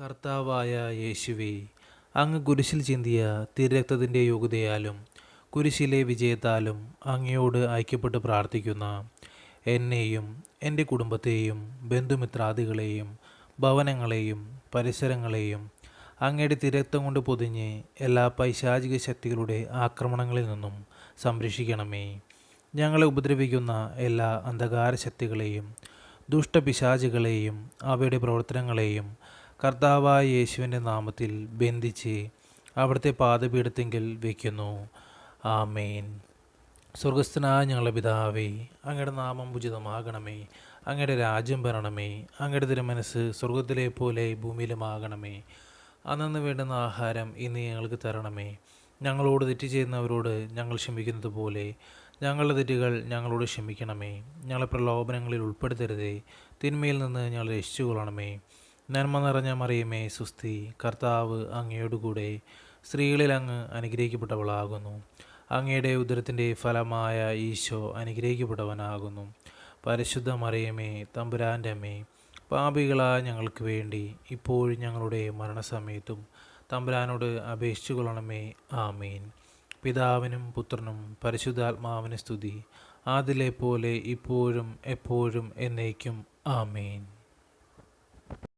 കർത്താവായ യേശുവേ, അങ്ങ് കുരിശിൽ ചിന്തിയ തിരുരക്തത്തിൻ്റെ യോഗ്യതയാലും കുരിശിലെ വിജയത്താലും അങ്ങയോട് ഐക്യപ്പെട്ട് പ്രാർത്ഥിക്കുന്ന എന്നെയും എൻ്റെ കുടുംബത്തെയും ബന്ധുമിത്രാദികളെയും ഭവനങ്ങളെയും പരിസരങ്ങളെയും അങ്ങയുടെ തിരക്തം കൊണ്ട് പൊതിഞ്ഞ് എല്ലാ പൈശാചിക ശക്തികളുടെ ആക്രമണങ്ങളിൽ നിന്നും സംരക്ഷിക്കണമേ. ഞങ്ങളെ ഉപദ്രവിക്കുന്ന എല്ലാ അന്ധകാര ശക്തികളെയും ദുഷ്ടപിശാചുകളെയും അവയുടെ പ്രവർത്തനങ്ങളെയും കർത്താവായ യേശുവിൻ്റെ നാമത്തിൽ ബന്ധിച്ച് അവിടുത്തെ പാദപീഠത്തെങ്കിൽ വയ്ക്കുന്നു. ആമേൻ. സ്വർഗസ്ഥനായ ഞങ്ങളുടെ പിതാവേ, അങ്ങയുടെ നാമം ഉചിതമാകണമേ. അങ്ങയുടെ രാജ്യം വരണമേ. അങ്ങയുടെ തിരുമനസ്സ് സ്വർഗത്തിലെ പോലെ ഭൂമിയിലുമാകണമേ. അന്നന്ന് വേണ്ടുന്ന ആഹാരം ഇന്ന് ഞങ്ങൾക്ക് തരണമേ. ഞങ്ങളോട് തെറ്റ് ചെയ്യുന്നവരോട് ഞങ്ങൾ ക്ഷമിക്കുന്നത് പോലെ ഞങ്ങളുടെ തെറ്റുകൾ ഞങ്ങളോട് ക്ഷമിക്കണമേ. ഞങ്ങളെ പ്രലോഭനങ്ങളിൽ ഉൾപ്പെടുത്തരുതേ, തിന്മയിൽ നിന്ന് ഞങ്ങൾ രക്ഷിച്ചുകൊള്ളണമേ. നന്മ നിറഞ്ഞ മറിയമേ, സുസ്തി, കർത്താവ് അങ്ങയോടുകൂടെ സ്ത്രീകളിൽ അങ്ങ് അനുഗ്രഹിക്കപ്പെട്ടവളാകുന്നു. അങ്ങയുടെ ഉദരത്തിൻ്റെ ഫലമായ ഈശോ അനുഗ്രഹിക്കപ്പെട്ടവനാകുന്നു. പരിശുദ്ധ മറിയമേ, തമ്പുരാൻ്റെ അമ്മേ, പാപികളായ ഞങ്ങൾക്ക് വേണ്ടി ഇപ്പോഴും ഞങ്ങളുടെ മരണസമയത്തും തമ്പുരാനോട് അപേക്ഷിച്ചു കൊള്ളണമേ. ആമേൻ. പിതാവിനും പുത്രനും പരിശുദ്ധാത്മാവിന് സ്തുതി, ആദിലെ പോലെ ഇപ്പോഴും എപ്പോഴും എന്നേക്കും. ആമേൻ.